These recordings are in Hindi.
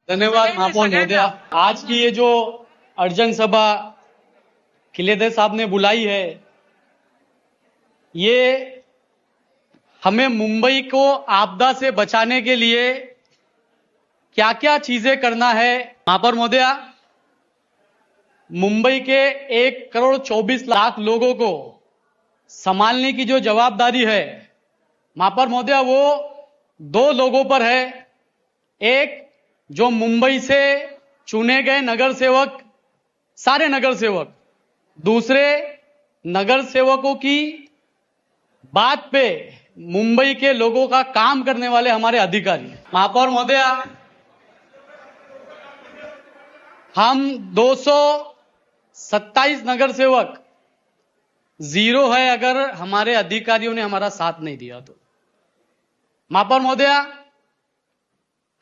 धन्यवाद महापौर महोदय। आज की ये जो अर्जन सभा खिलेदे साहब ने बुलाई है, ये हमें मुंबई को आपदा से बचाने के लिए क्या क्या चीजें करना है। महापौर महोदय, मुंबई के 1,24,00,000 लोगों को संभालने की जो जवाबदारी है महापौर महोदय, वो दो लोगों पर है। एक जो मुंबई से चुने गए नगर सेवक, सारे नगर सेवक, दूसरे नगर सेवकों की बात पे मुंबई के लोगों का काम करने वाले हमारे अधिकारी। महापौर महोदय, हम 227 नगर सेवक जीरो है अगर हमारे अधिकारियों ने हमारा साथ नहीं दिया तो। महापौर महोदय,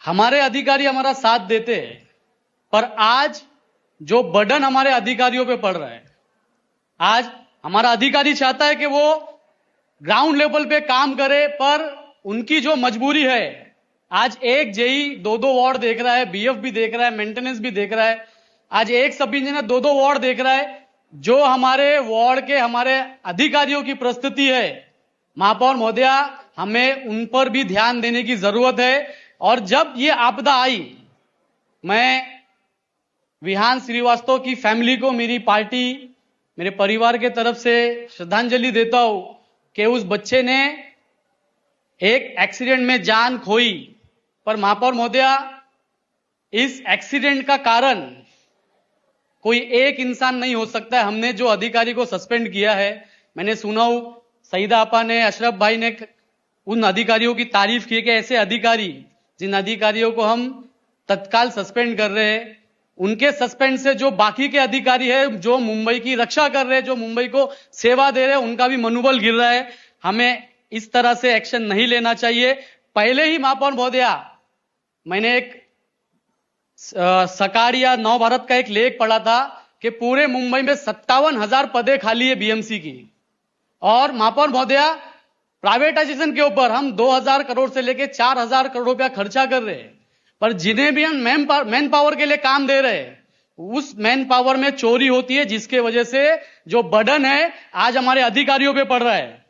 हमारे अधिकारी हमारा साथ देते हैं, पर आज जो बर्डन हमारे अधिकारियों पे पड़ रहा है, आज हमारा अधिकारी चाहता है कि वो ग्राउंड लेवल पे काम करे, पर उनकी जो मजबूरी है, आज एक जेई 2-2 वार्ड देख रहा है, बीएफ भी देख रहा है, मेंटेनेंस भी देख रहा है, आज एक सब इंजीनियर 2-2 वार्ड देख रहा है। जो हमारे वार्ड के हमारे अधिकारियों की परिस्थिति है महापौर महोदय, हमें उन पर भी ध्यान देने की जरूरत है। और जब ये आपदा आई, मैं विहान श्रीवास्तव की फैमिली को, मेरी पार्टी, मेरे परिवार के तरफ से श्रद्धांजलि देता हूं कि उस बच्चे ने एक एक्सीडेंट में जान खोई, पर महापौर महोदय, इस एक्सीडेंट का कारण कोई एक इंसान नहीं हो सकता है। हमने जो अधिकारी को सस्पेंड किया है, मैंने सुना सईदा आपा ने, अशरफ भाई ने उन अधिकारियों की तारीफ की कि ऐसे अधिकारी, जिन अधिकारियों को हम तत्काल सस्पेंड कर रहे हैं, उनके सस्पेंड से जो बाकी के अधिकारी है, जो मुंबई की रक्षा कर रहे हैं, जो मुंबई को सेवा दे रहे हैं, उनका भी मनोबल गिर रहा है। हमें इस तरह से एक्शन नहीं लेना चाहिए। पहले ही महापौर महोदय, मैंने एक सकाळ या नव भारत का एक लेख पढ़ा था कि पूरे मुंबई में 57,000 पदें खाली है बीएमसी की। और महापौर महोदय, प्राइवेटाइजेशन के ऊपर हम 2,000 करोड़ से लेके 4,000 करोड़ रुपया खर्चा कर रहे हैं, पर जिन्हें भी हम मैन पावर के लिए काम दे रहे हैं, उस मैन पावर में चोरी होती है, जिसके वजह से जो बर्डन है आज हमारे अधिकारियों पे पड़ रहा है।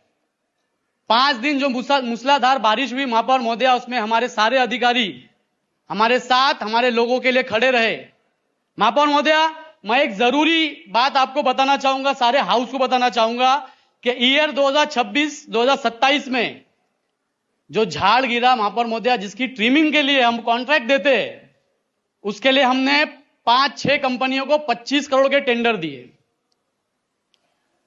5 दिन जो मूसलाधार बारिश हुई महापौर महोदय, उसमें हमारे सारे अधिकारी हमारे साथ, हमारे लोगों के लिए खड़े रहे। महापौर महोदय, मैं एक जरूरी बात आपको बताना चाहूंगा, सारे हाउस को बताना चाहूंगा कि ईयर 2026-2027 में जो झाड़ गिरा महापौर महोदय, जिसकी ट्रिमिंग के लिए हम कॉन्ट्रैक्ट देते हैं, उसके लिए हमने 5-6 कंपनियों को 25 करोड़ के टेंडर दिए।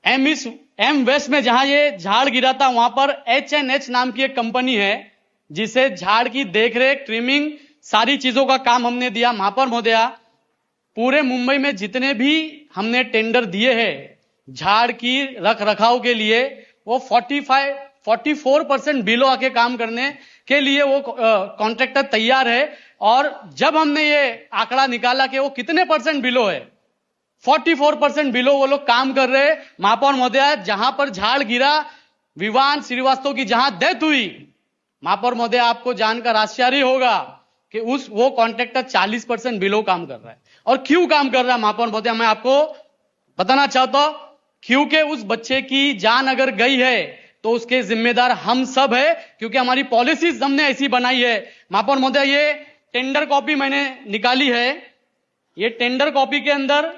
एम वेस्ट में जहां ये झाड़ गिरा था, वहां पर H&H नाम की एक कंपनी है, जिसे झाड़ की देखरेख, ट्रिमिंग, सारी चीजों का काम हमने दिया। महापौर महोदय, पूरे मुंबई में जितने भी हमने टेंडर दिए हैं झाड़ की रख रखाव के लिए, वो 44% बिलो आके काम करने के लिए वो कॉन्ट्रैक्टर तैयार है। और जब हमने ये आंकड़ा निकाला कि वो कितने परसेंट बिलो है, 44% बिलो वो लोग काम कर रहे हैं। महापौर महोदय, जहां पर झाड़ गिरा, विवान श्रीवास्तव की जहां डेथ हुई, महापौर महोदय, आपको जानकर आश्चर्य होगा कि वो कॉन्ट्रैक्टर 40% बिलो काम कर रहा है। और क्यों काम कर रहा है महापौर महोदय, मैं आपको बताना चाहता हूं, क्योंकि उस बच्चे की जान अगर गई है तो उसके जिम्मेदार हम सब है, क्योंकि हमारी पॉलिसीज हमने ऐसी बनाई है। महापौर महोदय, ये टेंडर कॉपी मैंने निकाली है। ये टेंडर कॉपी के अंदर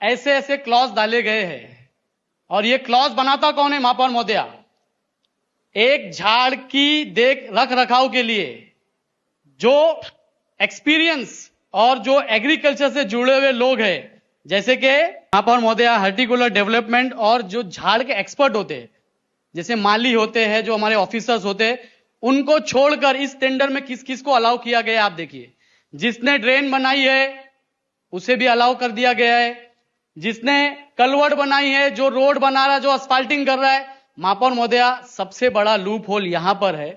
ऐसे ऐसे क्लॉज डाले गए हैं, और ये क्लॉज बनाता कौन है महापौर महोदय? एक झाड़ की रख रखाव के लिए जो एक्सपीरियंस और जो एग्रीकल्चर से जुड़े हुए लोग हैं, जैसे कि महापौर महोदय, हार्टिकुलर डेवलपमेंट और जो झाड़ के एक्सपर्ट होते हैं, जैसे माली होते हैं, जो हमारे ऑफिसर्स होते हैं, उनको छोड़कर इस टेंडर में किस किस को अलाउ किया गया आप देखिए। जिसने ड्रेन बनाई है उसे भी अलाउ कर दिया गया है, जिसने कलवर्ट बनाई है, जो रोड बना रहा है, जो अस्फाल्टिंग कर रहा है। महापौर महोदय, सबसे बड़ा लूप होल यहां पर है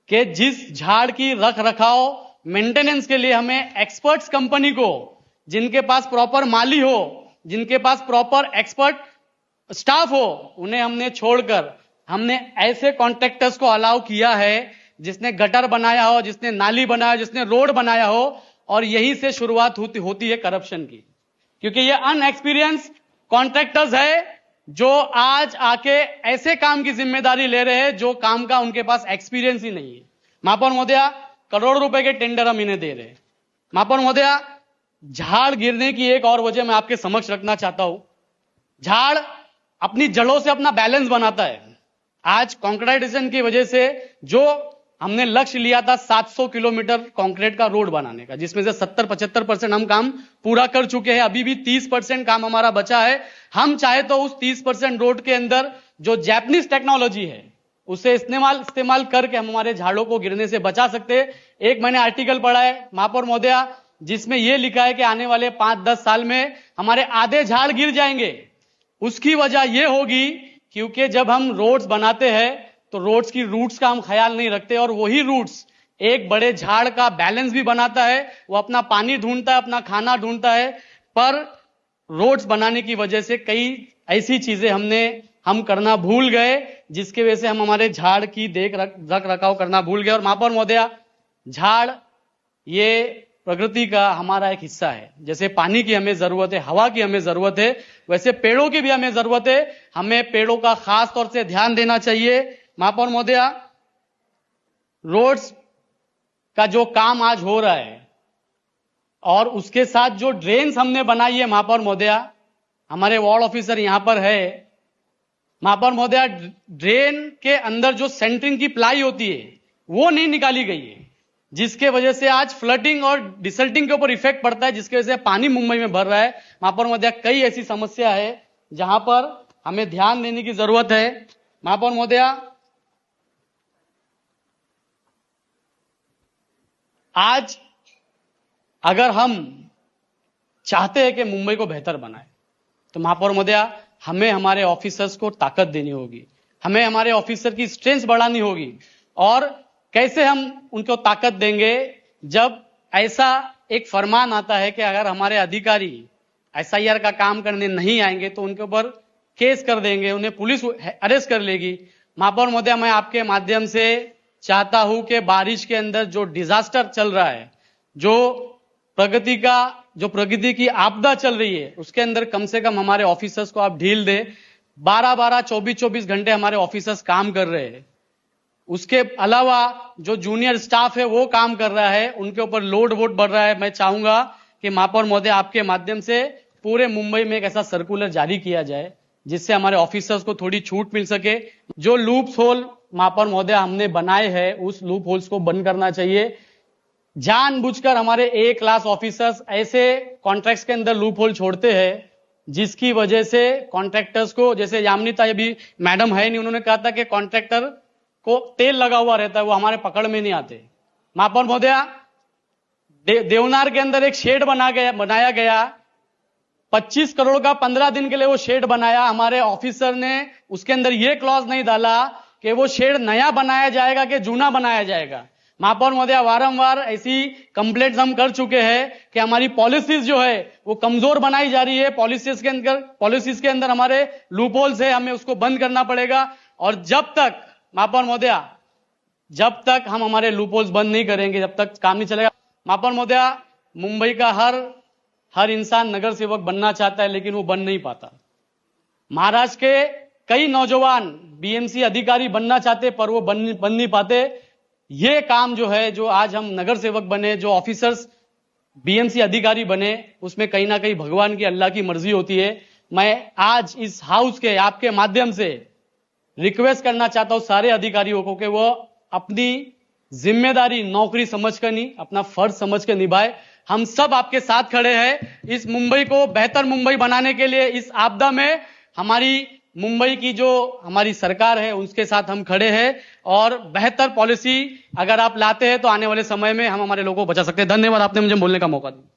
कि जिस झाड़ की रख रखाव, मेंटेनेंस के लिए हमें एक्सपर्ट्स कंपनी को, जिनके पास प्रॉपर माली हो, जिनके पास प्रॉपर एक्सपर्ट स्टाफ हो, उन्हें हमने छोड़कर हमने ऐसे कॉन्ट्रैक्टर्स को अलाउ किया है जिसने गटर बनाया हो, जिसने नाली बनाया, जिसने रोड बनाया हो, और यहीं से शुरुआत होती है करप्शन की। क्योंकि ये अनएक्सपीरियंस कॉन्ट्रैक्टर्स है जो आज आके ऐसे काम की जिम्मेदारी ले रहे हैं जो काम का उनके पास एक्सपीरियंस ही नहीं है। महापौर महोदया, करोड़ों रुपए के टेंडर हम इन्हें दे रहे हैं। महापौर महोदया, झाड़ गिरने की एक और वजह मैं आपके समक्ष रखना चाहता हूं। झाड़ अपनी जड़ों से अपना बैलेंस बनाता है। आज कॉन्क्रीटाइजेशन की वजह से जो हमने लक्ष्य लिया था 700 किलोमीटर कंक्रीट का रोड बनाने का, जिसमें से 70-75% हम काम पूरा कर चुके हैं। अभी भी 30% काम हमारा बचा है। हम चाहे तो उस 30% रोड के अंदर जो जापानीज टेक्नोलॉजी है उसे इस्तेमाल करके हम हमारे झाड़ों को गिरने से बचा सकते हैं। एक मैंने आर्टिकल पढ़ा है महापौर महोदया, जिसमें यह लिखा है कि आने वाले 5-10 साल में हमारे आधे झाड़ गिर जाएंगे। उसकी वजह यह होगी क्योंकि जब हम रोड्स बनाते हैं तो रोड्स की रूट्स का हम ख्याल नहीं रखते, और वही रूट्स एक बड़े झाड़ का बैलेंस भी बनाता है। वो अपना पानी ढूंढता है, अपना खाना ढूंढता है, पर रोड्स बनाने की वजह से कई ऐसी चीजें हम करना भूल गए, जिसकी वजह से हम हमारे झाड़ की रख रखाव करना भूल गए। और महापौर महोदया, झाड़ ये प्रकृति का हमारा एक हिस्सा है। जैसे पानी की हमें जरूरत है, हवा की हमें जरूरत है, वैसे पेड़ों की भी हमें जरूरत है। हमें पेड़ों का खास तौर से ध्यान देना चाहिए। महापौर महोदया, रोड्स का जो काम आज हो रहा है और उसके साथ जो ड्रेन्स हमने बनाई है, महापौर महोदया, हमारे वार्ड ऑफिसर यहां पर है। महापौर महोदया, ड्रेन के अंदर जो सेंटरिंग की प्लाई होती है वो नहीं निकाली गई है, जिसके वजह से आज फ्लडिंग और डिसल्टिंग के ऊपर इफेक्ट पड़ता है, जिसकी वजह से पानी मुंबई में भर रहा है। महापौर महोदया, कई ऐसी समस्या है जहां पर हमें ध्यान देने की जरूरत है। महापौर महोदया, आज अगर हम चाहते हैं कि मुंबई को बेहतर बनाए तो महापौर महोदया, हमें हमारे ऑफिसर्स को ताकत देनी होगी, हमें हमारे ऑफिसर की स्ट्रेंथ बढ़ानी होगी। और कैसे हम उनको ताकत देंगे? जब ऐसा एक फरमान आता है कि अगर हमारे अधिकारी एसआईआर का काम करने नहीं आएंगे तो उनके ऊपर केस कर देंगे, उन्हें पुलिस अरेस्ट कर लेगी। महापौर महोदया, मैं आपके माध्यम से चाहता हूं कि बारिश के अंदर जो डिजास्टर चल रहा है, जो प्रगति की आपदा चल रही है, उसके अंदर कम से कम हमारे ऑफिसर्स को आप ढील दे। 12-12, 24-24 घंटे हमारे ऑफिसर्स काम कर रहे हैं। उसके अलावा जो जूनियर स्टाफ है वो काम कर रहा है, उनके ऊपर लोड वोट बढ़ रहा है। मैं चाहूंगा कि महापौर महोदय, आपके माध्यम से पूरे मुंबई में एक ऐसा सर्कुलर जारी किया जाए जिससे हमारे ऑफिसर्स को थोड़ी छूट मिल सके। जो लूप होल महापौर महोदय हमने बनाए हैं, उस लूप होल्स को बंद करना चाहिए। जानबूझकर हमारे ए क्लास ऑफिसर्स ऐसे कॉन्ट्रैक्ट्स के अंदर लूप होल छोड़ते हैं जिसकी वजह से कॉन्ट्रैक्टर्स को, जैसे यामिनीता अभी मैडम है नहीं, उन्होंने कहा था कि कॉन्ट्रैक्टर को तेल लगा हुआ रहता है, वो हमारे पकड़ में नहीं आते। महापौर महोदया, देवनार के अंदर एक शेड बनाया गया 25 करोड़ का, 15 दिन के लिए वो शेड बनाया। हमारे ऑफिसर ने उसके अंदर ये क्लॉज नहीं डाला कि वो शेड नया बनाया जाएगा कि जूना बनाया जाएगा। महापौर महोदया, वारंवार ऐसी कंप्लेंट्स हम कर चुके हैं कि हमारी पॉलिसीज जो है वो कमजोर बनाई जा रही है। पॉलिसीज के अंदर हमारे लूपहोल्स है, हमें उसको बंद करना पड़ेगा। और जब तक महापौर महोदया, जब तक हम हमारे लूपहोल्स बंद नहीं करेंगे, जब तक काम नहीं चलेगा। महापौर महोदया, मुंबई का हर इंसान नगर सेवक बनना चाहता है, लेकिन वो बन नहीं पाता। महाराष्ट्र के कई नौजवान बीएमसी अधिकारी बनना चाहते, पर वो बन नहीं पाते। ये काम जो है, जो आज हम नगर सेवक बने, जो ऑफिसर्स बीएमसी अधिकारी बने, उसमें कहीं ना कहीं भगवान की, अल्लाह की मर्जी होती है। मैं आज इस हाउस के आपके माध्यम से रिक्वेस्ट करना चाहता हूं सारे अधिकारियों को कि वो अपनी जिम्मेदारी नौकरी समझकर नहीं, अपना फर्ज समझ कर निभाए। हम सब आपके साथ खड़े हैं इस मुंबई को बेहतर मुंबई बनाने के लिए। इस आपदा में हमारी मुंबई की जो हमारी सरकार है उसके साथ हम खड़े हैं, और बेहतर पॉलिसी अगर आप लाते हैं तो आने वाले समय में हम हमारे लोगों को बचा सकते हैं। धन्यवाद, आपने मुझे बोलने का मौका दिया।